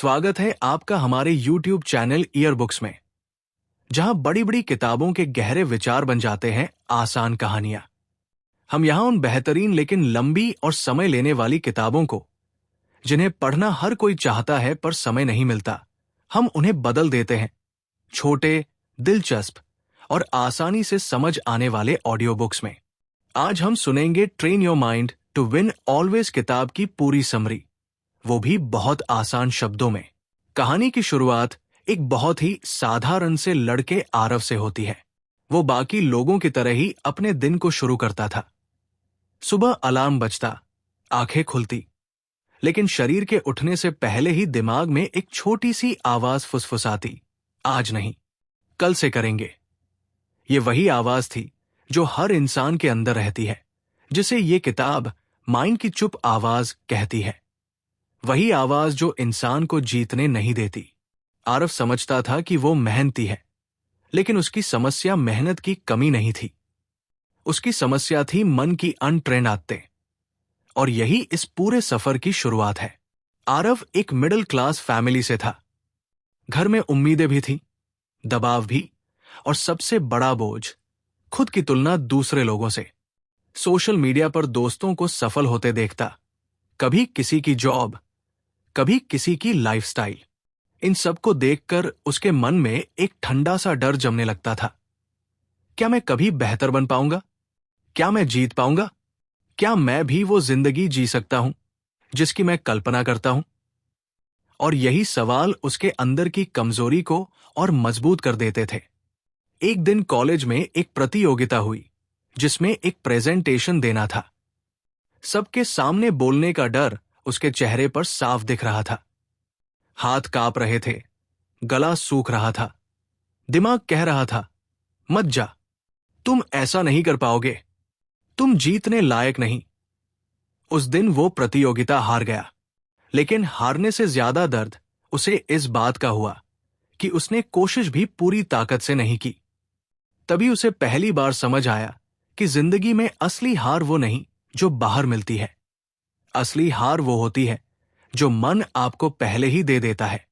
स्वागत है आपका हमारे YouTube चैनल ईयर बुक्स में, जहां बड़ी बड़ी किताबों के गहरे विचार बन जाते हैं आसान कहानियां। हम यहां उन बेहतरीन लेकिन लंबी और समय लेने वाली किताबों को, जिन्हें पढ़ना हर कोई चाहता है पर समय नहीं मिलता, हम उन्हें बदल देते हैं छोटे, दिलचस्प और आसानी से समझ आने वाले ऑडियो बुक्स में। आज हम सुनेंगे train your mind to win always किताब की पूरी समरी, वो भी बहुत आसान शब्दों में। कहानी की शुरुआत एक बहुत ही साधारण से लड़के आरव से होती है। वो बाकी लोगों की तरह ही अपने दिन को शुरू करता था। सुबह अलार्म बजता, आंखें खुलती, लेकिन शरीर के उठने से पहले ही दिमाग में एक छोटी सी आवाज फुसफुसाती, आज नहीं, कल से करेंगे। ये वही आवाज थी जो हर इंसान के अंदर रहती है, जिसे ये किताब माइंड की चुप आवाज कहती है। वही आवाज जो इंसान को जीतने नहीं देती। आरव समझता था कि वो मेहनती है, लेकिन उसकी समस्या मेहनत की कमी नहीं थी। उसकी समस्या थी मन की अनट्रेन्ड आदतें। और यही इस पूरे सफर की शुरुआत है। आरव एक मिडिल क्लास फैमिली से था। घर में उम्मीदें भी थी, दबाव भी, और सबसे बड़ा बोझ, खुद की तुलना दूसरे लोगों से। सोशल मीडिया पर दोस्तों को सफल होते देखता, कभी किसी की जॉब, कभी किसी की लाइफस्टाइल। इन सबको देखकर उसके मन में एक ठंडा सा डर जमने लगता था। क्या मैं कभी बेहतर बन पाऊंगा? क्या मैं जीत पाऊंगा? क्या मैं भी वो जिंदगी जी सकता हूं जिसकी मैं कल्पना करता हूं? और यही सवाल उसके अंदर की कमजोरी को और मजबूत कर देते थे। एक दिन कॉलेज में एक प्रतियोगिता हुई, जिसमें एक प्रेजेंटेशन देना था। सबके सामने बोलने का डर उसके चेहरे पर साफ दिख रहा था। हाथ कांप रहे थे, गला सूख रहा था, दिमाग कह रहा था, मत जा, तुम ऐसा नहीं कर पाओगे, तुम जीतने लायक नहीं। उस दिन वो प्रतियोगिता हार गया, लेकिन हारने से ज्यादा दर्द उसे इस बात का हुआ कि उसने कोशिश भी पूरी ताकत से नहीं की। तभी उसे पहली बार समझ आया कि जिंदगी में असली हार वो नहीं जो बाहर मिलती है। असली हार वो होती है जो मन आपको पहले ही दे देता है।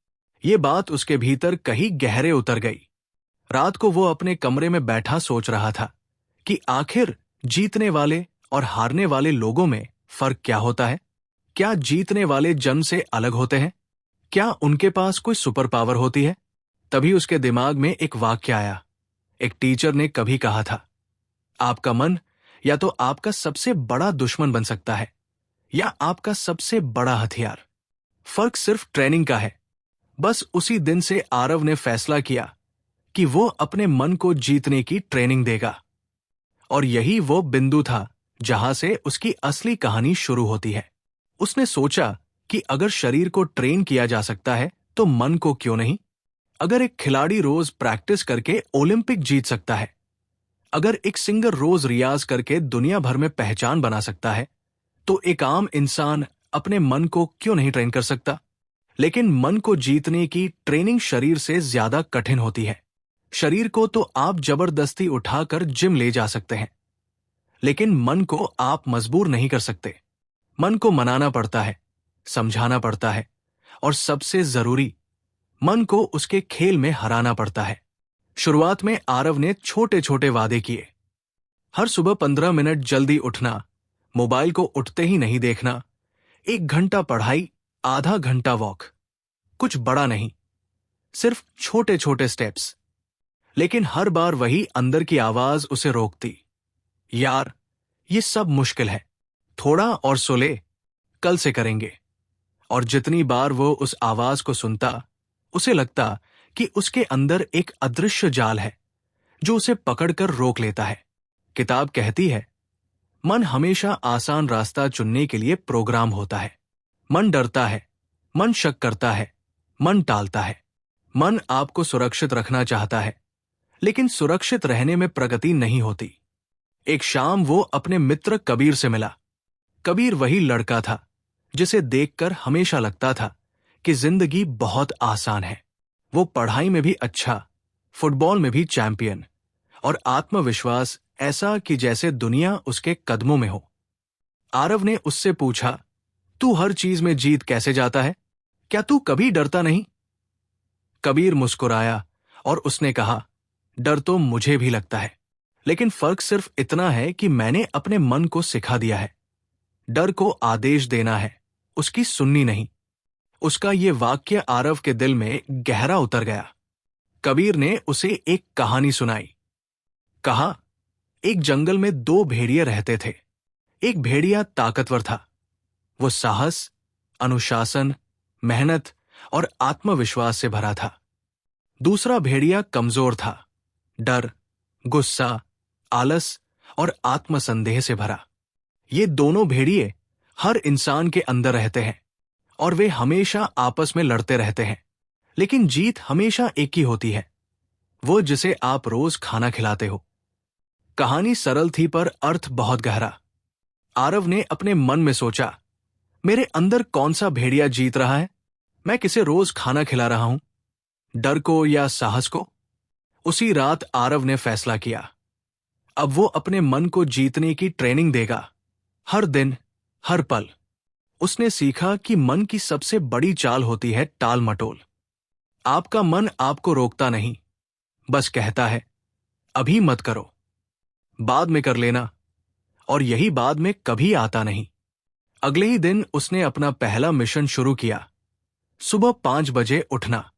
ये बात उसके भीतर कहीं गहरे उतर गई। रात को वो अपने कमरे में बैठा सोच रहा था कि आखिर जीतने वाले और हारने वाले लोगों में फर्क क्या होता है। क्या जीतने वाले जन्म से अलग होते हैं? क्या उनके पास कोई सुपर पावर होती है? तभी उसके दिमाग में एक वाक्य आया। एक टीचर ने कभी कहा था, आपका मन या तो आपका सबसे बड़ा दुश्मन बन सकता है या आपका सबसे बड़ा हथियार। फर्क सिर्फ ट्रेनिंग का है। बस उसी दिन से आरव ने फैसला किया कि वो अपने मन को जीतने की ट्रेनिंग देगा। और यही वो बिंदु था जहां से उसकी असली कहानी शुरू होती है। उसने सोचा कि अगर शरीर को ट्रेन किया जा सकता है तो मन को क्यों नहीं। अगर एक खिलाड़ी रोज प्रैक्टिस करके ओलंपिक जीत सकता है, अगर एक सिंगर रोज रियाज करके दुनिया भर में पहचान बना सकता है, तो एक आम इंसान अपने मन को क्यों नहीं ट्रेन कर सकता। लेकिन मन को जीतने की ट्रेनिंग शरीर से ज्यादा कठिन होती है। शरीर को तो आप जबरदस्ती उठाकर जिम ले जा सकते हैं, लेकिन मन को आप मजबूर नहीं कर सकते। मन को मनाना पड़ता है, समझाना पड़ता है, और सबसे जरूरी, मन को उसके खेल में हराना पड़ता है। शुरुआत में आरव ने छोटे छोटे वादे किए। हर सुबह 15 मिनट जल्दी उठना, मोबाइल को उठते ही नहीं देखना, 1 घंटा पढ़ाई, आधा घंटा वॉक। कुछ बड़ा नहीं, सिर्फ छोटे छोटे स्टेप्स। लेकिन हर बार वही अंदर की आवाज उसे रोकती, यार ये सब मुश्किल है, थोड़ा और सो ले, कल से करेंगे। और जितनी बार वो उस आवाज को सुनता, उसे लगता कि उसके अंदर एक अदृश्य जाल है जो उसे पकड़कर रोक लेता है। किताब कहती है, मन हमेशा आसान रास्ता चुनने के लिए प्रोग्राम होता है। मन डरता है, मन शक करता है, मन टालता है। मन आपको सुरक्षित रखना चाहता है, लेकिन सुरक्षित रहने में प्रगति नहीं होती। एक शाम वो अपने मित्र कबीर से मिला। कबीर वही लड़का था जिसे देखकर हमेशा लगता था कि जिंदगी बहुत आसान है। वो पढ़ाई में भी अच्छा, फुटबॉल में भी चैंपियन, और आत्मविश्वास ऐसा कि जैसे दुनिया उसके कदमों में हो। आरव ने उससे पूछा, तू हर चीज में जीत कैसे जाता है? क्या तू कभी डरता नहीं? कबीर मुस्कुराया और उसने कहा, डर तो मुझे भी लगता है, लेकिन फर्क सिर्फ इतना है कि मैंने अपने मन को सिखा दिया है। डर को आदेश देना है, उसकी सुननी नहीं। उसका ये वाक्य आरव के दिल में गहरा उतर गया। कबीर ने उसे एक कहानी सुनाई। कहा, एक जंगल में दो भेड़िए रहते थे। एक भेड़िया ताकतवर था। वो साहस, अनुशासन, मेहनत और आत्मविश्वास से भरा था। दूसरा भेड़िया कमजोर था, डर, गुस्सा, आलस और आत्मसंदेह से भरा। ये दोनों भेड़िए हर इंसान के अंदर रहते हैं और वे हमेशा आपस में लड़ते रहते हैं, लेकिन जीत हमेशा एक ही होती है, वो जिसे आप रोज खाना खिलाते हो। कहानी सरल थी पर अर्थ बहुत गहरा। आरव ने अपने मन में सोचा, मेरे अंदर कौन सा भेड़िया जीत रहा है? मैं किसे रोज खाना खिला रहा हूं, डर को या साहस को? उसी रात आरव ने फैसला किया, अब वो अपने मन को जीतने की ट्रेनिंग देगा, हर दिन, हर पल। उसने सीखा कि मन की सबसे बड़ी चाल होती है टाल मटोल। आपका मन आपको रोकता नहीं, बस कहता है, अभी मत करो, बाद में कर लेना, और यही बाद में कभी आता नहीं। अगले ही दिन उसने अपना पहला मिशन शुरू किया। सुबह 5 बजे उठना।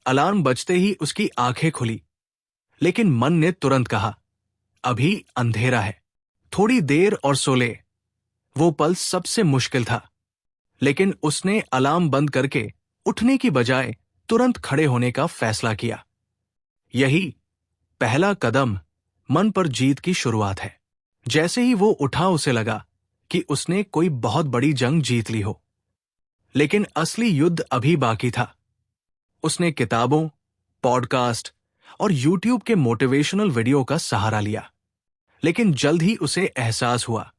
अलार्म बजते ही उसकी आंखें खुली, लेकिन मन ने तुरंत कहा, अभी अंधेरा है, थोड़ी देर और सो ले। वो पल सबसे मुश्किल था, लेकिन उसने अलार्म बंद करके उठने की बजाय तुरंत खड़े होने का फैसला किया। यही पहला कदम मन पर जीत की शुरुआत है। जैसे ही वो उठा उसे लगा कि उसने कोई बहुत बड़ी जंग जीत ली हो, लेकिन असली युद्ध अभी बाकी था। उसने किताबों, पॉडकास्ट और यूट्यूब के मोटिवेशनल वीडियो का सहारा लिया, लेकिन जल्द ही उसे एहसास हुआ,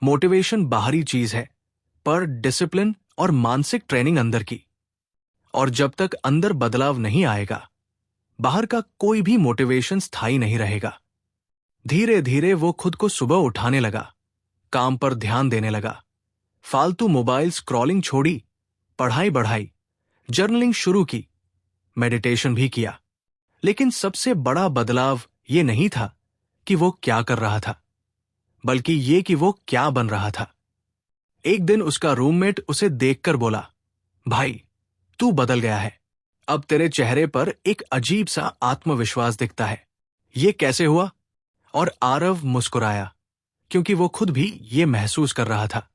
मोटिवेशन बाहरी चीज है, पर डिसिप्लिन और मानसिक ट्रेनिंग अंदर की। और जब तक अंदर बदलाव नहीं आएगा, बाहर का कोई भी मोटिवेशन स्थायी नहीं रहेगा। धीरे धीरे वो खुद को सुबह उठाने लगा, काम पर ध्यान देने लगा, फालतू मोबाइल स्क्रॉलिंग छोड़ी, पढ़ाई बढ़ाई, जर्नलिंग शुरू की, मेडिटेशन भी किया। लेकिन सबसे बड़ा बदलाव ये नहीं था कि वो क्या कर रहा था, बल्कि ये कि वो क्या बन रहा था। एक दिन उसका रूममेट उसे देखकर बोला, भाई, तू बदल गया है, अब तेरे चेहरे पर एक अजीब सा आत्मविश्वास दिखता है। ये कैसे हुआ? और आरव मुस्कुराया, क्योंकि वो खुद भी ये महसूस कर रहा था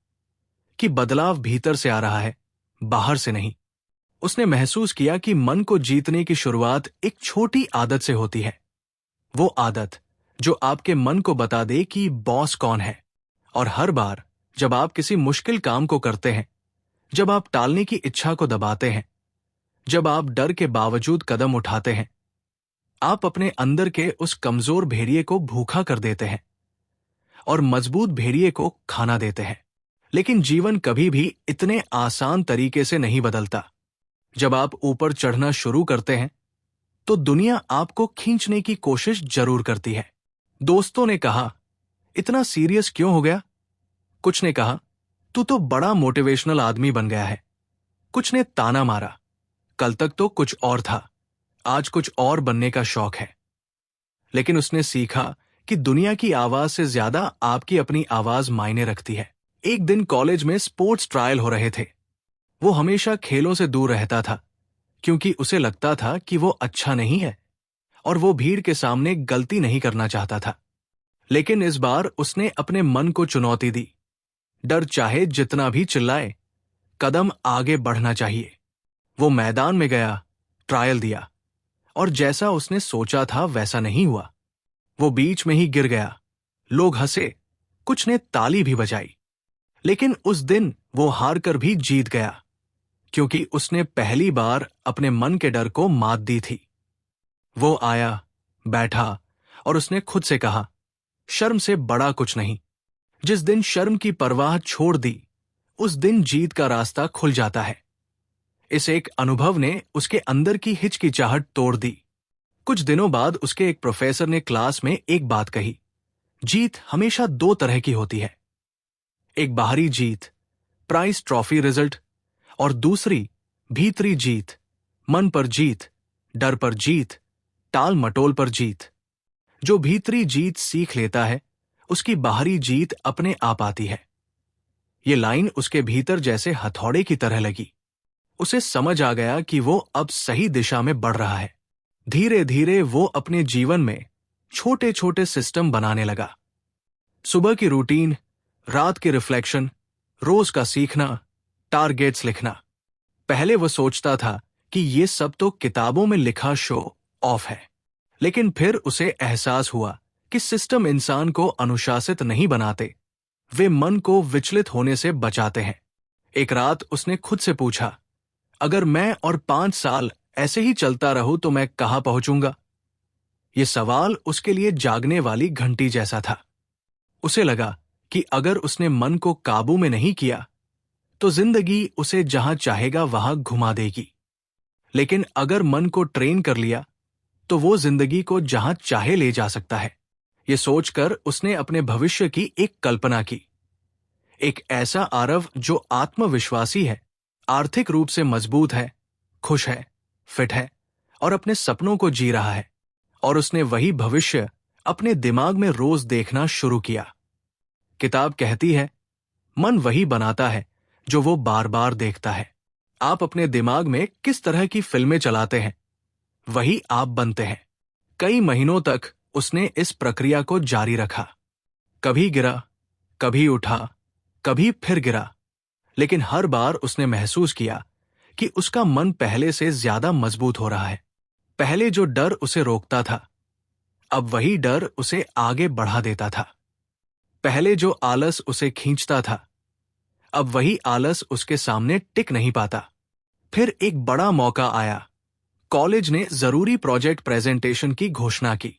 कि बदलाव भीतर से आ रहा है, बाहर से नहीं। उसने महसूस किया कि मन को जीतने की शुरुआत एक छोटी आदत से होती है। वो आदत जो आपके मन को बता दे कि बॉस कौन है। और हर बार जब आप किसी मुश्किल काम को करते हैं, जब आप टालने की इच्छा को दबाते हैं, जब आप डर के बावजूद कदम उठाते हैं, आप अपने अंदर के उस कमजोर भेड़िए को भूखा कर देते हैं और मजबूत भेड़िए को खाना देते हैं। लेकिन जीवन कभी भी इतने आसान तरीके से नहीं बदलता। जब आप ऊपर चढ़ना शुरू करते हैं, तो दुनिया आपको खींचने की कोशिश जरूर करती है। दोस्तों ने कहा, इतना सीरियस क्यों हो गया? कुछ ने कहा, तू तो बड़ा मोटिवेशनल आदमी बन गया है। कुछ ने ताना मारा, कल तक तो कुछ और था, आज कुछ और बनने का शौक है। लेकिन उसने सीखा कि दुनिया की आवाज से ज्यादा आपकी अपनी आवाज मायने रखती है। एक दिन कॉलेज में स्पोर्ट्स ट्रायल हो रहे थे। वो हमेशा खेलों से दूर रहता था, क्योंकि उसे लगता था कि वो अच्छा नहीं है और वो भीड़ के सामने गलती नहीं करना चाहता था। लेकिन इस बार उसने अपने मन को चुनौती दी। डर चाहे जितना भी चिल्लाए, कदम आगे बढ़ना चाहिए। वो मैदान में गया, ट्रायल दिया, और जैसा उसने सोचा था वैसा नहीं हुआ। वो बीच में ही गिर गया। लोग हंसे, कुछ ने ताली भी बजाई। लेकिन उस दिन वो हार कर भी जीत गया, क्योंकि उसने पहली बार अपने मन के डर को मात दी थी। वो आया, बैठा, और उसने खुद से कहा, शर्म से बड़ा कुछ नहीं। जिस दिन शर्म की परवाह छोड़ दी, उस दिन जीत का रास्ता खुल जाता है। इस एक अनुभव ने उसके अंदर की हिचकिचाहट तोड़ दी। कुछ दिनों बाद उसके एक प्रोफेसर ने क्लास में एक बात कही, जीत हमेशा 2 तरह की होती है। एक बाहरी जीत, प्राइज ट्रॉफी रिजल्ट, और दूसरी भीतरी जीत, मन पर जीत, डर पर जीत, टाल मटोल पर जीत। जो भीतरी जीत सीख लेता है, उसकी बाहरी जीत अपने आप आती है। ये लाइन उसके भीतर जैसे हथौड़े की तरह लगी। उसे समझ आ गया कि वो अब सही दिशा में बढ़ रहा है। धीरे धीरे वो अपने जीवन में छोटे छोटे सिस्टम बनाने लगा। सुबह की रूटीन, रात की रिफ्लेक्शन, रोज का सीखना, टारगेट्स लिखना। पहले वो सोचता था कि ये सब तो किताबों में लिखा शो ऑफ है, लेकिन फिर उसे एहसास हुआ कि सिस्टम इंसान को अनुशासित नहीं बनाते, वे मन को विचलित होने से बचाते हैं। एक रात उसने खुद से पूछा, अगर मैं और 5 साल ऐसे ही चलता रहूं तो मैं कहां पहुंचूंगा? ये सवाल उसके लिए जागने वाली घंटी जैसा था। उसे लगा कि अगर उसने मन को काबू में नहीं किया तो जिंदगी उसे जहां चाहेगा वहां घुमा देगी, लेकिन अगर मन को ट्रेन कर लिया तो वो जिंदगी को जहां चाहे ले जा सकता है। ये सोचकर उसने अपने भविष्य की एक कल्पना की। एक ऐसा आरव जो आत्मविश्वासी है, आर्थिक रूप से मजबूत है, खुश है, फिट है और अपने सपनों को जी रहा है। और उसने वही भविष्य अपने दिमाग में रोज देखना शुरू किया। किताब कहती है, मन वही बनाता है जो वो बार बार देखता है। आप अपने दिमाग में किस तरह की फिल्में चलाते हैं, वही आप बनते हैं। कई महीनों तक उसने इस प्रक्रिया को जारी रखा। कभी गिरा, कभी उठा, कभी फिर गिरा, लेकिन हर बार उसने महसूस किया कि उसका मन पहले से ज्यादा मजबूत हो रहा है। पहले जो डर उसे रोकता था, अब वही डर उसे आगे बढ़ा देता था। पहले जो आलस उसे खींचता था, अब वही आलस उसके सामने टिक नहीं पाता। फिर एक बड़ा मौका आया। कॉलेज ने जरूरी प्रोजेक्ट प्रेजेंटेशन की घोषणा की।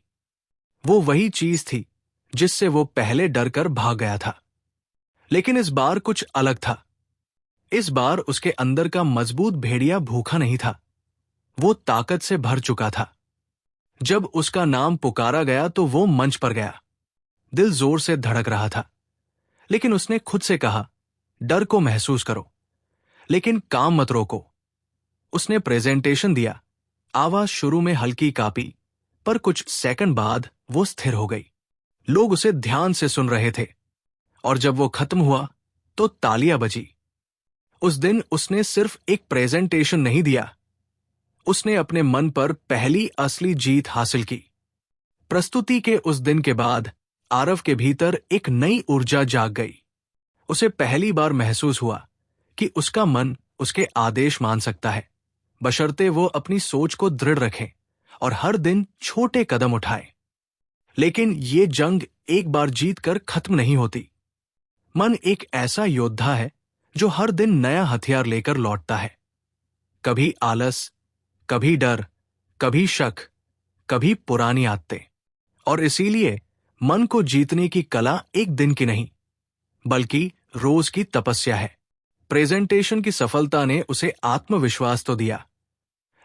वो वही चीज थी जिससे वो पहले डर कर भाग गया था, लेकिन इस बार कुछ अलग था। इस बार उसके अंदर का मजबूत भेड़िया भूखा नहीं था, वो ताकत से भर चुका था। जब उसका नाम पुकारा गया तो वो मंच पर गया। दिल जोर से धड़क रहा था, लेकिन उसने खुद से कहा, डर को महसूस करो, लेकिन काम मत रोको। उसने प्रेजेंटेशन दिया। आवाज शुरू में हल्की कांपी, पर कुछ सेकंड बाद वो स्थिर हो गई। लोग उसे ध्यान से सुन रहे थे, और जब वो खत्म हुआ तो तालियां बजी। उस दिन उसने सिर्फ एक प्रेजेंटेशन नहीं दिया, उसने अपने मन पर पहली असली जीत हासिल की। प्रस्तुति के उस दिन के बाद आरव के भीतर एक नई ऊर्जा जाग गई। उसे पहली बार महसूस हुआ कि उसका मन उसके आदेश मान सकता है, बशर्ते वो अपनी सोच को दृढ़ रखे और हर दिन छोटे कदम उठाए। लेकिन ये जंग एक बार जीत कर खत्म नहीं होती। मन एक ऐसा योद्धा है जो हर दिन नया हथियार लेकर लौटता है। कभी आलस, कभी डर, कभी शक, कभी पुरानी आदतें। और इसीलिए मन को जीतने की कला एक दिन की नहीं, बल्कि रोज की तपस्या है। प्रेजेंटेशन की सफलता ने उसे आत्मविश्वास तो दिया,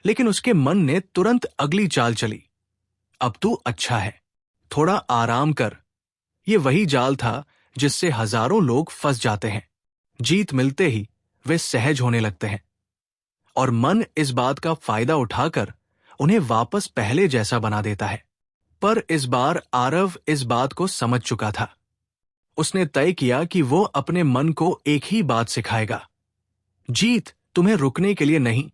लेकिन उसके मन ने तुरंत अगली चाल चली। अब तू अच्छा है, थोड़ा आराम कर। ये वही जाल था जिससे हजारों लोग फंस जाते हैं। जीत मिलते ही वे सहज होने लगते हैं, और मन इस बात का फायदा उठाकर उन्हें वापस पहले जैसा बना देता है। पर इस बार आरव इस बात को समझ चुका था। उसने तय किया कि वो अपने मन को एक ही बात सिखाएगा, जीत तुम्हें रुकने के लिए नहीं,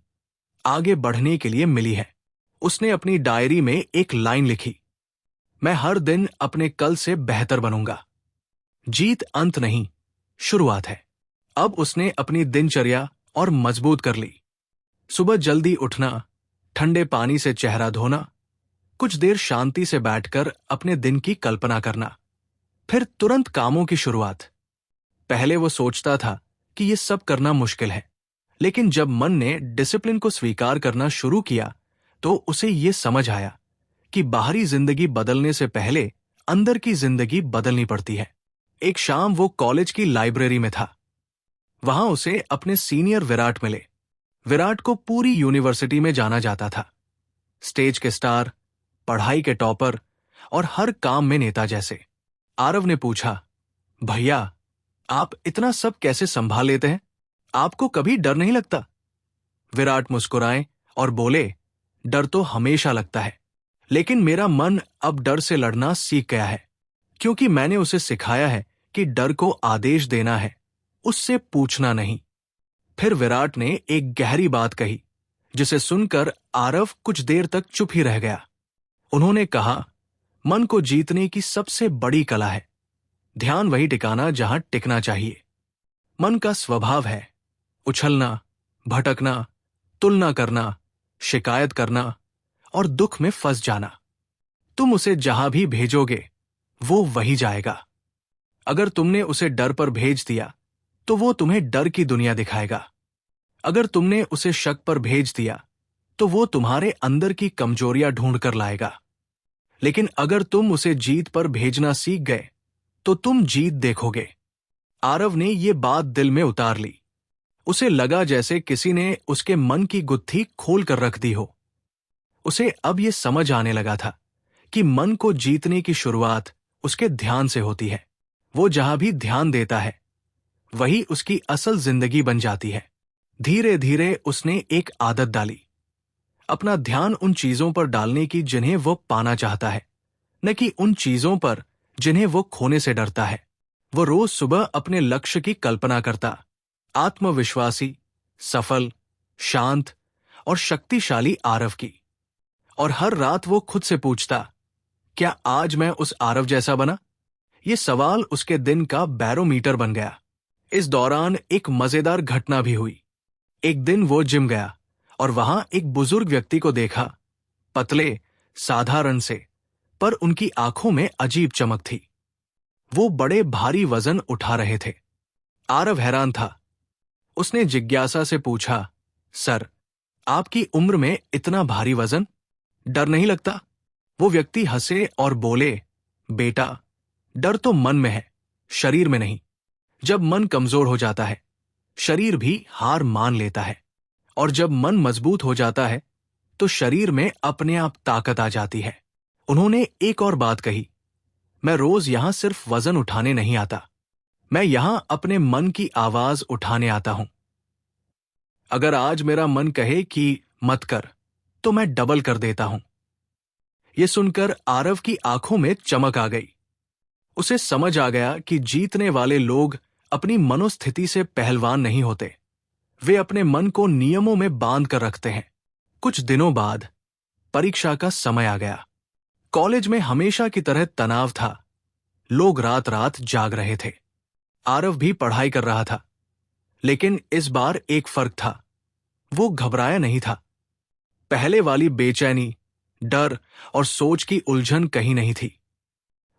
आगे बढ़ने के लिए मिली है। उसने अपनी डायरी में एक लाइन लिखी, मैं हर दिन अपने कल से बेहतर बनूंगा। जीत अंत नहीं, शुरुआत है। अब उसने अपनी दिनचर्या और मजबूत कर ली। सुबह जल्दी उठना, ठंडे पानी से चेहरा धोना, कुछ देर शांति से बैठकर अपने दिन की कल्पना करना, फिर तुरंत कामों की शुरुआत। पहले वो सोचता था कि ये सब करना मुश्किल है, लेकिन जब मन ने डिसिप्लिन को स्वीकार करना शुरू किया तो उसे ये समझ आया कि बाहरी जिंदगी बदलने से पहले अंदर की जिंदगी बदलनी पड़ती है। एक शाम वो कॉलेज की लाइब्रेरी में था। वहां उसे अपने सीनियर विराट मिले। विराट को पूरी यूनिवर्सिटी में जाना जाता था, स्टेज के स्टार, पढ़ाई के टॉपर और हर काम में नेता जैसे। आरव ने पूछा, भैया आप इतना सब कैसे संभाल लेते हैं? आपको कभी डर नहीं लगता? विराट मुस्कुराए और बोले, डर तो हमेशा लगता है, लेकिन मेरा मन अब डर से लड़ना सीख गया है, क्योंकि मैंने उसे सिखाया है कि डर को आदेश देना है, उससे पूछना नहीं। फिर विराट ने एक गहरी बात कही, जिसे सुनकर आरव कुछ देर तक चुप ही रह गया। उन्होंने कहा, मन को जीतने की सबसे बड़ी कला है ध्यान वही टिकाना जहां टिकना चाहिए। मन का स्वभाव है उछलना, भटकना, तुलना करना, शिकायत करना और दुख में फंस जाना। तुम उसे जहां भी भेजोगे वो वही जाएगा। अगर तुमने उसे डर पर भेज दिया तो वो तुम्हें डर की दुनिया दिखाएगा। अगर तुमने उसे शक पर भेज दिया तो वो तुम्हारे अंदर की कमजोरियां ढूंढ कर लाएगा। लेकिन अगर तुम उसे जीत पर भेजना सीख गए तो तुम जीत देखोगे। आरव ने ये बात दिल में उतार ली। उसे लगा जैसे किसी ने उसके मन की गुत्थी खोल कर रख दी हो। उसे अब ये समझ आने लगा था कि मन को जीतने की शुरुआत उसके ध्यान से होती है। वो जहां भी ध्यान देता है वही उसकी असल जिंदगी बन जाती है। धीरे धीरे उसने एक आदत डाली, अपना ध्यान उन चीजों पर डालने की जिन्हें वो पाना चाहता है, न कि उन चीजों पर जिन्हें वो खोने से डरता है। वो रोज सुबह अपने लक्ष्य की कल्पना करता, आत्मविश्वासी, सफल, शांत और शक्तिशाली आरव की। और हर रात वो खुद से पूछता, क्या आज मैं उस आरव जैसा बना? ये सवाल उसके दिन का बैरोमीटर बन गया। इस दौरान एक मजेदार घटना भी हुई। एक दिन वो जिम गया और वहां एक बुजुर्ग व्यक्ति को देखा, पतले, साधारण से, पर उनकी आंखों में अजीब चमक थी। वो बड़े भारी वजन उठा रहे थे। आरव हैरान था। उसने जिज्ञासा से पूछा, सर, आपकी उम्र में इतना भारी वजन, डर नहीं लगता? वो व्यक्ति हंसे और बोले, बेटा, डर तो मन में है, शरीर में नहीं। जब मन कमजोर हो जाता है शरीर भी हार मान लेता है, और जब मन मजबूत हो जाता है तो शरीर में अपने आप ताकत आ जाती है। उन्होंने एक और बात कही, मैं रोज यहां सिर्फ वजन उठाने नहीं आता, मैं यहां अपने मन की आवाज उठाने आता हूं। अगर आज मेरा मन कहे कि मत कर, तो मैं डबल कर देता हूं। यह सुनकर आरव की आंखों में चमक आ गई। उसे समझ आ गया कि जीतने वाले लोग अपनी मनोस्थिति से पहलवान नहीं होते, वे अपने मन को नियमों में बांध कर रखते हैं। कुछ दिनों बाद परीक्षा का समय आ गया। कॉलेज में हमेशा की तरह तनाव था। लोग रात रात जाग रहे थे। आरव भी पढ़ाई कर रहा था, लेकिन इस बार एक फर्क था, वो घबराया नहीं था। पहले वाली बेचैनी, डर और सोच की उलझन कहीं नहीं थी।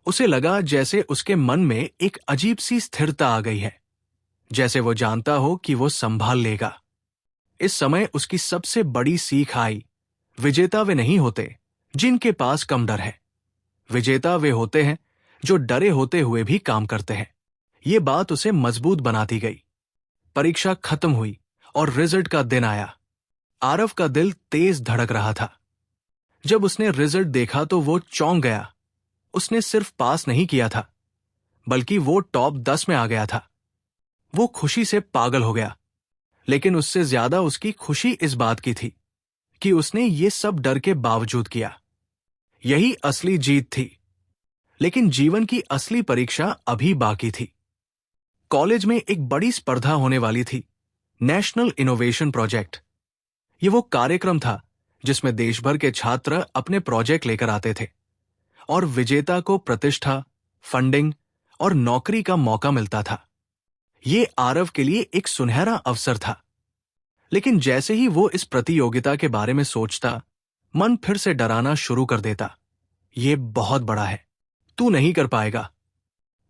उसे लगा जैसे उसके मन में एक अजीब सी स्थिरता आ गई है, जैसे वो जानता हो कि वो संभाल लेगा। इस समय उसकी सबसे बड़ी सीख आई, विजेता वे नहीं होते जिनके पास कम डर है, विजेता वे होते हैं जो डरे होते हुए भी काम करते हैं। ये बात उसे मजबूत बनाती गई। परीक्षा खत्म हुई और रिजल्ट का दिन आया। आरव का दिल तेज धड़क रहा था। जब उसने रिजल्ट देखा तो वो चौंक गया। उसने सिर्फ पास नहीं किया था, बल्कि वो टॉप 10 में आ गया था। वो खुशी से पागल हो गया, लेकिन उससे ज्यादा उसकी खुशी इस बात की थी कि उसने ये सब डर के बावजूद किया। यही असली जीत थी। लेकिन जीवन की असली परीक्षा अभी बाकी थी। कॉलेज में एक बड़ी स्पर्धा होने वाली थी, नेशनल इनोवेशन प्रोजेक्ट। ये वो कार्यक्रम था जिसमें देश भर के छात्र अपने प्रोजेक्ट लेकर आते थे और विजेता को प्रतिष्ठा, फंडिंग और नौकरी का मौका मिलता था। ये आरव के लिए एक सुनहरा अवसर था। लेकिन जैसे ही वो इस प्रतियोगिता के बारे में सोचता, मन फिर से डराना शुरू कर देता। ये बहुत बड़ा है, तू नहीं कर पाएगा,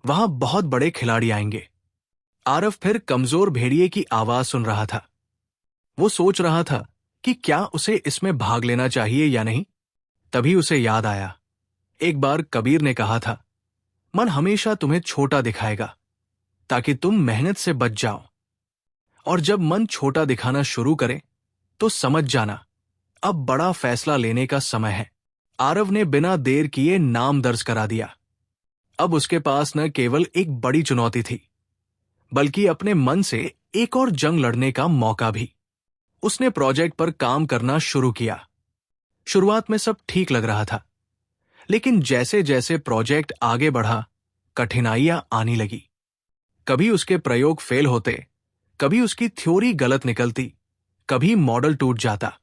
वहां बहुत बड़े खिलाड़ी आएंगे। आरव फिर कमजोर भेड़िए की आवाज सुन रहा था। वो सोच रहा था कि क्या उसे इसमें भाग लेना चाहिए या नहीं। तभी उसे याद आया, एक बार कबीर ने कहा था, मन हमेशा तुम्हें छोटा दिखाएगा ताकि तुम मेहनत से बच जाओ। और जब मन छोटा दिखाना शुरू करे तो समझ जाना, अब बड़ा फैसला लेने का समय है। आरव ने बिना देर किए नाम दर्ज करा दिया। अब उसके पास न केवल एक बड़ी चुनौती थी, बल्कि अपने मन से एक और जंग लड़ने का मौका भी। उसने प्रोजेक्ट पर काम करना शुरू किया। शुरुआत में सब ठीक लग रहा था, लेकिन जैसे जैसे प्रोजेक्ट आगे बढ़ा, कठिनाइयां आने लगी। कभी उसके प्रयोग फेल होते, कभी उसकी थ्योरी गलत निकलती, कभी मॉडल टूट जाता।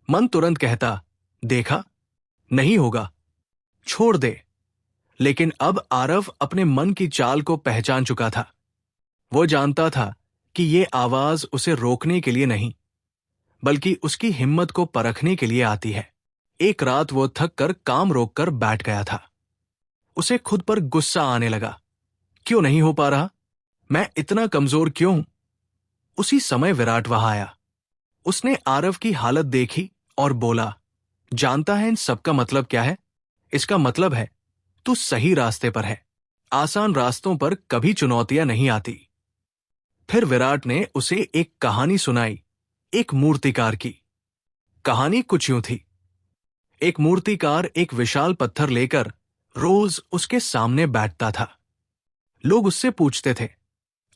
मन तुरंत कहता, देखा, नहीं होगा, छोड़ दे। लेकिन अब आरव अपने मन की चाल को पहचान चुका था। वो जानता था कि ये आवाज उसे रोकने के लिए नहीं, बल्कि उसकी हिम्मत को परखने के लिए आती है। एक रात वो थक कर काम रोककर बैठ गया था। उसे खुद पर गुस्सा आने लगा। क्यों नहीं हो पा रहा? मैं इतना कमजोर क्यों हूं? उसी समय विराट वहां आया। उसने आरव की हालत देखी और बोला, जानता है इन सबका मतलब क्या है? इसका मतलब है तू सही रास्ते पर है। आसान रास्तों पर कभी चुनौतियां नहीं आती। फिर विराट ने उसे एक कहानी सुनाई, एक मूर्तिकार की। कहानी कुछ यूं थी। एक मूर्तिकार एक विशाल पत्थर लेकर रोज उसके सामने बैठता था। लोग उससे पूछते थे,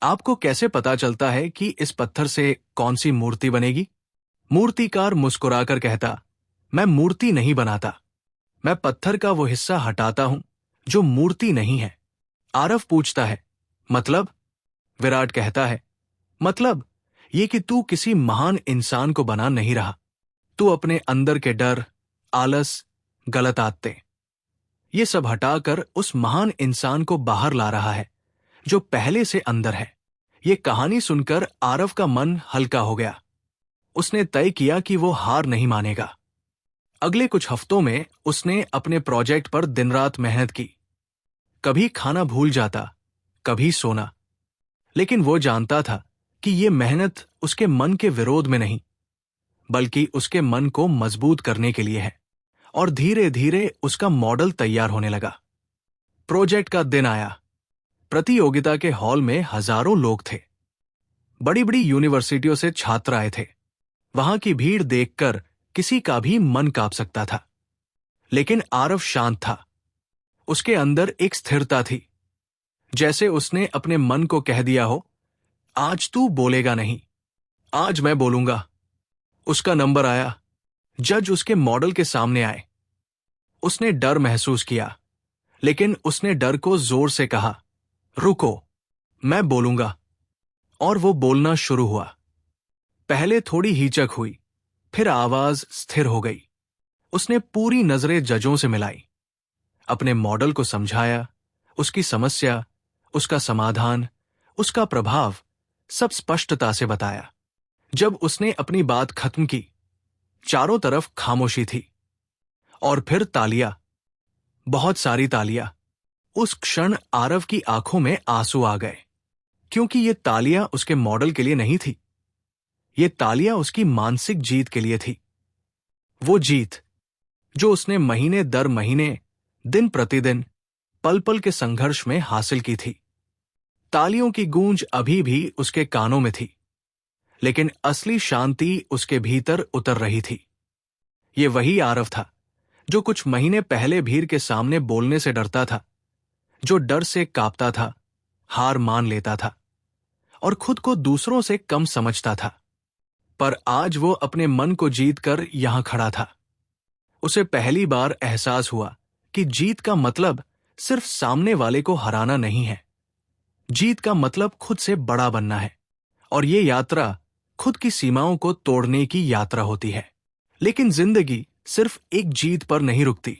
आपको कैसे पता चलता है कि इस पत्थर से कौन सी मूर्ति बनेगी? मूर्तिकार मुस्कुराकर कहता, मैं मूर्ति नहीं बनाता, मैं पत्थर का वो हिस्सा हटाता हूं जो मूर्ति नहीं है। आरव पूछता है, मतलब? विराट कहता है, मतलब ये कि तू किसी महान इंसान को बना नहीं रहा। तू अपने अंदर के डर, आलस, गलत आदतें, ये सब हटाकर उस महान इंसान को बाहर ला रहा है जो पहले से अंदर है। ये कहानी सुनकर आरव का मन हल्का हो गया। उसने तय किया कि वो हार नहीं मानेगा। अगले कुछ हफ्तों में उसने अपने प्रोजेक्ट पर दिन रात मेहनत की। कभी खाना भूल जाता, कभी सोना। लेकिन वो जानता था कि ये मेहनत उसके मन के विरोध में नहीं, बल्कि उसके मन को मजबूत करने के लिए है। और धीरे धीरे उसका मॉडल तैयार होने लगा। प्रोजेक्ट का दिन आया। प्रतियोगिता के हॉल में हजारों लोग थे। बड़ी बड़ी यूनिवर्सिटियों से छात्र आए थे। वहां की भीड़ देखकर किसी का भी मन कांप सकता था। लेकिन आरव शांत था। उसके अंदर एक स्थिरता थी। जैसे उसने अपने मन को कह दिया हो, आज तू बोलेगा नहीं, आज मैं बोलूंगा। उसका नंबर आया। जज उसके मॉडल के सामने आए। उसने डर महसूस किया, लेकिन उसने डर को जोर से कहा, रुको, मैं बोलूंगा। और वो बोलना शुरू हुआ। पहले थोड़ी हिचक हुई, फिर आवाज स्थिर हो गई। उसने पूरी नजरें जजों से मिलाई, अपने मॉडल को समझाया, उसकी समस्या, उसका समाधान, उसका प्रभाव, सब स्पष्टता से बताया। जब उसने अपनी बात खत्म की, चारों तरफ खामोशी थी। और फिर तालियां, बहुत सारी तालियां। उस क्षण आरव की आंखों में आंसू आ गए, क्योंकि ये तालियां उसके मॉडल के लिए नहीं थी। ये तालियां उसकी मानसिक जीत के लिए थी। वो जीत जो उसने महीने दर महीने, दिन प्रतिदिन, पल पल के संघर्ष में हासिल की थी। तालियों की गूंज अभी भी उसके कानों में थी, लेकिन असली शांति उसके भीतर उतर रही थी। ये वही आरव था जो कुछ महीने पहले भीड़ के सामने बोलने से डरता था, जो डर से कांपता था, हार मान लेता था और खुद को दूसरों से कम समझता था। पर आज वो अपने मन को जीतकर यहां खड़ा था। उसे पहली बार एहसास हुआ कि जीत का मतलब सिर्फ सामने वाले को हराना नहीं है। जीत का मतलब खुद से बड़ा बनना है। और ये यात्रा खुद की सीमाओं को तोड़ने की यात्रा होती है। लेकिन जिंदगी सिर्फ एक जीत पर नहीं रुकती।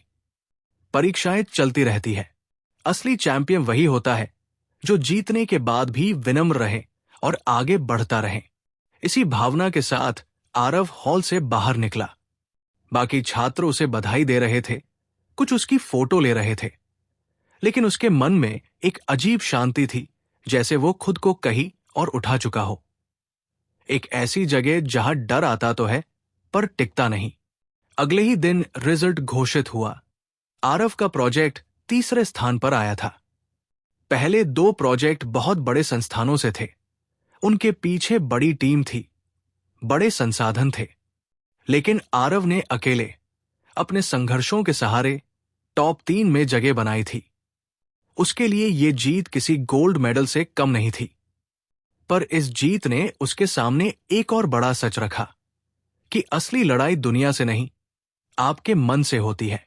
परीक्षाएं चलती रहती है। असली चैंपियन वही होता है जो जीतने के बाद भी विनम्र रहे और आगे बढ़ता रहे। इसी भावना के साथ आरव हॉल से बाहर निकला। बाकी छात्र उसे बधाई दे रहे थे, कुछ उसकी फोटो ले रहे थे, लेकिन उसके मन में एक अजीब शांति थी, जैसे वो खुद को कहीं और उठा चुका हो। एक ऐसी जगह जहां डर आता तो है, पर टिकता नहीं। अगले ही दिन रिजल्ट घोषित हुआ। आरव का प्रोजेक्ट तीसरे स्थान पर आया था। पहले 2 प्रोजेक्ट बहुत बड़े संस्थानों से थे। उनके पीछे बड़ी टीम थी, बड़े संसाधन थे। लेकिन आरव ने अकेले, अपने संघर्षों के सहारे टॉप 3 में जगह बनाई थी। उसके लिए ये जीत किसी गोल्ड मेडल से कम नहीं थी। पर इस जीत ने उसके सामने एक और बड़ा सच रखा। कि असली लड़ाई दुनिया से नहीं, आपके मन से होती है।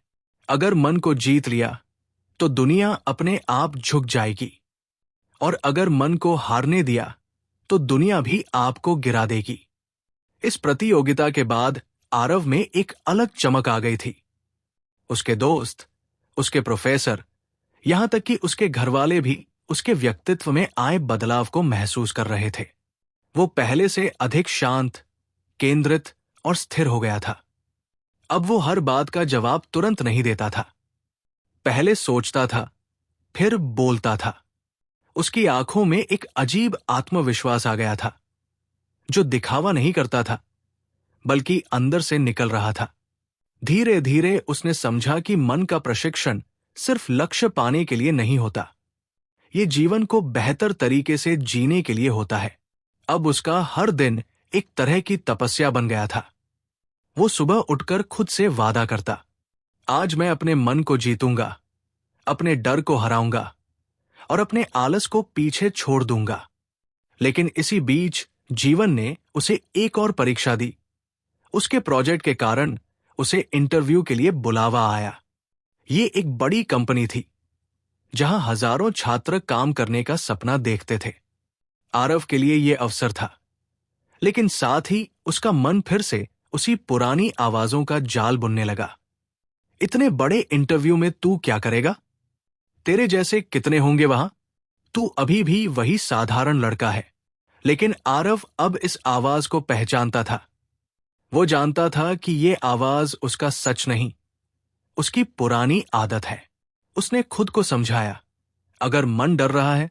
अगर मन को जीत लिया तो दुनिया अपने आप झुक जाएगी, और अगर मन को हारने दिया तो दुनिया भी आपको गिरा देगी। इस प्रतियोगिता के बाद आरव में एक अलग चमक आ गई थी। उसके दोस्त, उसके प्रोफेसर, यहां तक कि उसके घरवाले भी उसके व्यक्तित्व में आए बदलाव को महसूस कर रहे थे। वो पहले से अधिक शांत, केंद्रित और स्थिर हो गया था। अब वो हर बात का जवाब तुरंत नहीं देता था। पहले सोचता था, फिर बोलता था। उसकी आंखों में एक अजीब आत्मविश्वास आ गया था, जो दिखावा नहीं करता था, बल्कि अंदर से निकल रहा था। धीरे धीरे उसने समझा कि मन का प्रशिक्षण सिर्फ लक्ष्य पाने के लिए नहीं होता, ये जीवन को बेहतर तरीके से जीने के लिए होता है। अब उसका हर दिन एक तरह की तपस्या बन गया था। वो सुबह उठकर खुद से वादा करता, आज मैं अपने मन को जीतूंगा, अपने डर को हराऊंगा और अपने आलस को पीछे छोड़ दूंगा। लेकिन इसी बीच जीवन ने उसे एक और परीक्षा दी। उसके प्रोजेक्ट के कारण उसे इंटरव्यू के लिए बुलावा आया। ये एक बड़ी कंपनी थी, जहां हजारों छात्र काम करने का सपना देखते थे। आरव के लिए यह अवसर था, लेकिन साथ ही उसका मन फिर से उसी पुरानी आवाजों का जाल बुनने लगा। इतने बड़े इंटरव्यू में तू क्या करेगा? तेरे जैसे कितने होंगे वहां? तू अभी भी वही साधारण लड़का है। लेकिन आरव अब इस आवाज को पहचानता था। वो जानता था कि ये आवाज उसका सच नहीं, उसकी पुरानी आदत है। उसने खुद को समझाया, अगर मन डर रहा है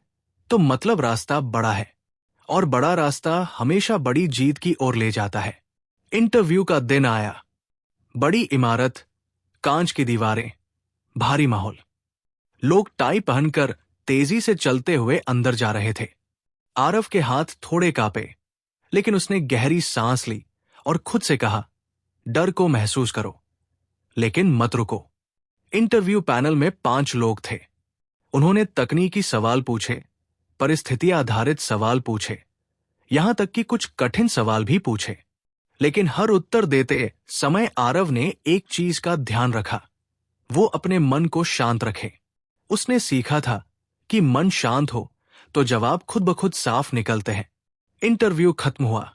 तो मतलब रास्ता बड़ा है, और बड़ा रास्ता हमेशा बड़ी जीत की ओर ले जाता है। इंटरव्यू का दिन आया। बड़ी इमारत, कांच की दीवारें, भारी माहौल। लोग टाई पहनकर तेजी से चलते हुए अंदर जा रहे थे। आरव के हाथ थोड़े कांपे, लेकिन उसने गहरी सांस ली और खुद से कहा, डर को महसूस करो, लेकिन मत रुको। इंटरव्यू पैनल में 5 लोग थे। उन्होंने तकनीकी सवाल पूछे, परिस्थिति आधारित सवाल पूछे, यहां तक कि कुछ कठिन सवाल भी पूछे। लेकिन हर उत्तर देते समय आरव ने एक चीज का ध्यान रखा, वो अपने मन को शांत रखे। उसने सीखा था कि मन शांत हो तो जवाब खुद ब खुद साफ निकलते हैं। इंटरव्यू खत्म हुआ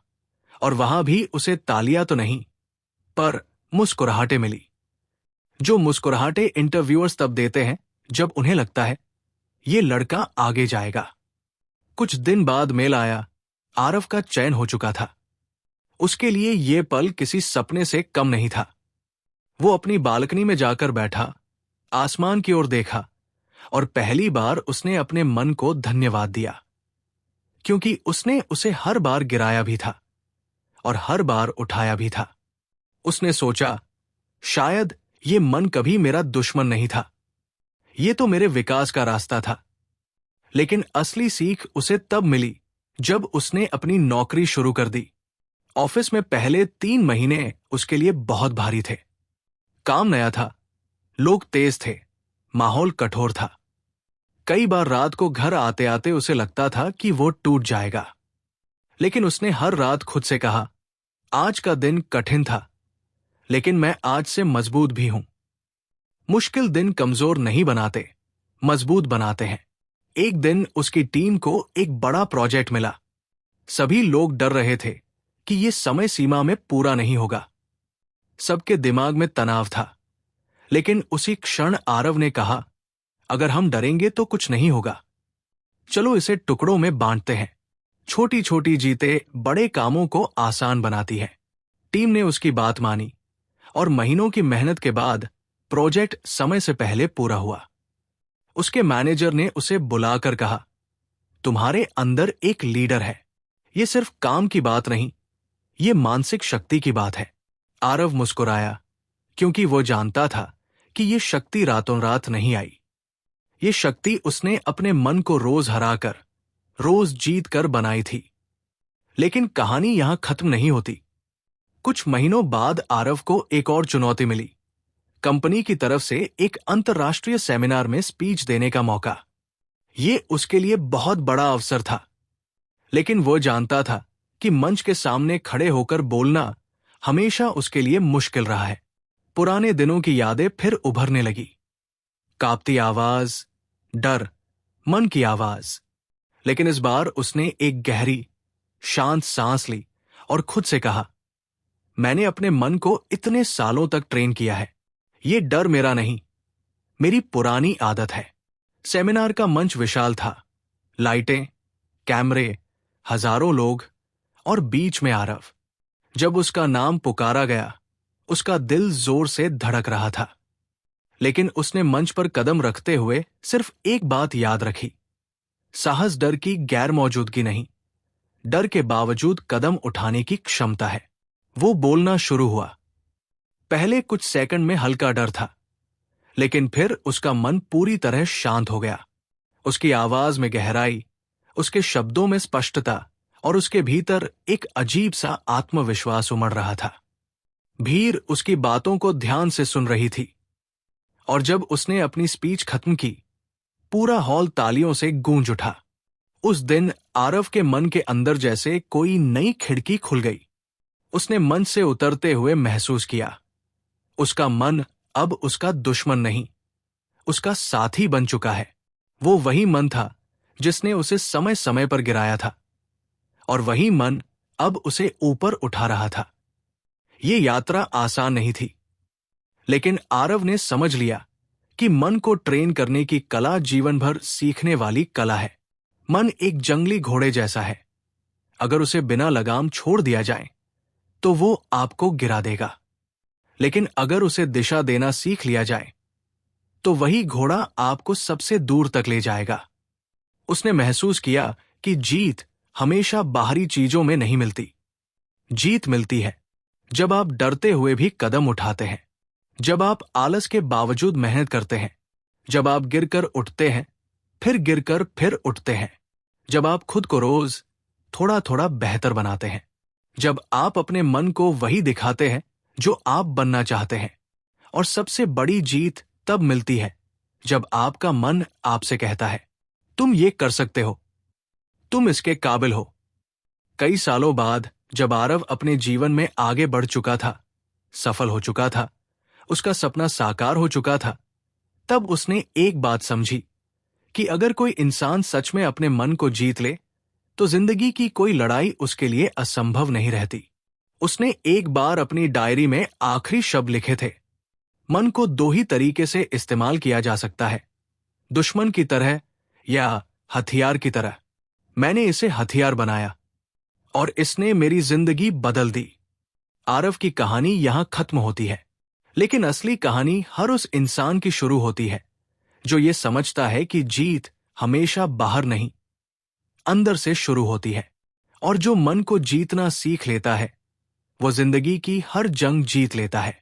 और वहां भी उसे तालियां तो नहीं, पर मुस्कुराहटें मिली। जो मुस्कुराहटें इंटरव्यूअर्स तब देते हैं जब उन्हें लगता है ये लड़का आगे जाएगा। कुछ दिन बाद मेल आया। आरव का चयन हो चुका था। उसके लिए ये पल किसी सपने से कम नहीं था। वो अपनी बालकनी में जाकर बैठा, आसमान की ओर देखा और पहली बार उसने अपने मन को धन्यवाद दिया, क्योंकि उसने उसे हर बार गिराया भी था और हर बार उठाया भी था। उसने सोचा, शायद ये मन कभी मेरा दुश्मन नहीं था, ये तो मेरे विकास का रास्ता था। लेकिन असली सीख उसे तब मिली जब उसने अपनी नौकरी शुरू कर दी। ऑफिस में पहले 3 महीने उसके लिए बहुत भारी थे। काम नया था, लोग तेज थे, माहौल कठोर था। कई बार रात को घर आते आते उसे लगता था कि वो टूट जाएगा। लेकिन उसने हर रात खुद से कहा, आज का दिन कठिन था, लेकिन मैं आज से मजबूत भी हूं। मुश्किल दिन कमजोर नहीं बनाते, मजबूत बनाते हैं। एक दिन उसकी टीम को एक बड़ा प्रोजेक्ट मिला। सभी लोग डर रहे थे कि ये समय सीमा में पूरा नहीं होगा। सबके दिमाग में तनाव था। लेकिन उसी क्षण आरव ने कहा, अगर हम डरेंगे तो कुछ नहीं होगा। चलो इसे टुकड़ों में बांटते हैं। छोटी छोटी जीतें बड़े कामों को आसान बनाती है। टीम ने उसकी बात मानी और महीनों की मेहनत के बाद प्रोजेक्ट समय से पहले पूरा हुआ। उसके मैनेजर ने उसे बुलाकर कहा, तुम्हारे अंदर एक लीडर है। ये सिर्फ काम की बात नहीं, ये मानसिक शक्ति की बात है। आरव मुस्कुराया, क्योंकि वो जानता था कि ये शक्ति रातों रात नहीं आई। ये शक्ति उसने अपने मन को रोज हराकर, रोज जीत कर बनाई थी। लेकिन कहानी यहां खत्म नहीं होती। कुछ महीनों बाद आरव को एक और चुनौती मिली। कंपनी की तरफ से एक अंतर्राष्ट्रीय सेमिनार में स्पीच देने का मौका। ये उसके लिए बहुत बड़ा अवसर था। लेकिन वो जानता था कि मंच के सामने खड़े होकर बोलना हमेशा उसके लिए मुश्किल रहा है। पुराने दिनों की यादें फिर उभरने लगी। कांपती आवाज, डर, मन की आवाज। लेकिन इस बार उसने एक गहरी, शांत सांस ली और खुद से कहा, मैंने अपने मन को इतने सालों तक ट्रेन किया है। ये डर मेरा नहीं, मेरी पुरानी आदत है। सेमिनार का मंच विशाल था। लाइटें, कैमरे, हजारों लोग और बीच में आरव। जब उसका नाम पुकारा गया, उसका दिल जोर से धड़क रहा था। लेकिन उसने मंच पर कदम रखते हुए सिर्फ एक बात याद रखी। साहस डर की गैर मौजूदगी नहीं, डर के बावजूद कदम उठाने की क्षमता है। वो बोलना शुरू हुआ। पहले कुछ सेकंड में हल्का डर था, लेकिन फिर उसका मन पूरी तरह शांत हो गया। उसकी आवाज में गहराई, उसके शब्दों में स्पष्टता और उसके भीतर एक अजीब सा आत्मविश्वास उमड़ रहा था। भीड़ उसकी बातों को ध्यान से सुन रही थी और जब उसने अपनी स्पीच खत्म की, पूरा हॉल तालियों से गूंज उठा। उस दिन आरव के मन के अंदर जैसे कोई नई खिड़की खुल गई। उसने मंच से उतरते हुए महसूस किया, उसका मन अब उसका दुश्मन नहीं, उसका साथी बन चुका है। वो वही मन था जिसने उसे समय समय पर गिराया था, और वही मन अब उसे ऊपर उठा रहा था। ये यात्रा आसान नहीं थी, लेकिन आरव ने समझ लिया कि मन को ट्रेन करने की कला जीवन भर सीखने वाली कला है। मन एक जंगली घोड़े जैसा है। अगर उसे बिना लगाम छोड़ दिया जाए तो वो आपको गिरा देगा, लेकिन अगर उसे दिशा देना सीख लिया जाए तो वही घोड़ा आपको सबसे दूर तक ले जाएगा। उसने महसूस किया कि जीत हमेशा बाहरी चीजों में नहीं मिलती। जीत मिलती है जब आप डरते हुए भी कदम उठाते हैं, जब आप आलस के बावजूद मेहनत करते हैं, जब आप गिरकर उठते हैं, फिर गिरकर फिर उठते हैं, जब आप खुद को रोज थोड़ा थोड़ा बेहतर बनाते हैं, जब आप अपने मन को वही दिखाते हैं जो आप बनना चाहते हैं। और सबसे बड़ी जीत तब मिलती है जब आपका मन आपसे कहता है, तुम ये कर सकते हो, तुम इसके काबिल हो। कई सालों बाद जब आरव अपने जीवन में आगे बढ़ चुका था, सफल हो चुका था, उसका सपना साकार हो चुका था, तब उसने एक बात समझी कि अगर कोई इंसान सच में अपने मन को जीत ले तो जिंदगी की कोई लड़ाई उसके लिए असंभव नहीं रहती। उसने एक बार अपनी डायरी में आखिरी शब्द लिखे थे, मन को दो ही तरीके से इस्तेमाल किया जा सकता है, दुश्मन की तरह या हथियार की तरह। मैंने इसे हथियार बनाया और इसने मेरी जिंदगी बदल दी। आरव की कहानी यहां खत्म होती है, लेकिन असली कहानी हर उस इंसान की शुरू होती है जो ये समझता है कि जीत हमेशा बाहर नहीं, अंदर से शुरू होती है। और जो मन को जीतना सीख लेता है, वो जिंदगी की हर जंग जीत लेता है।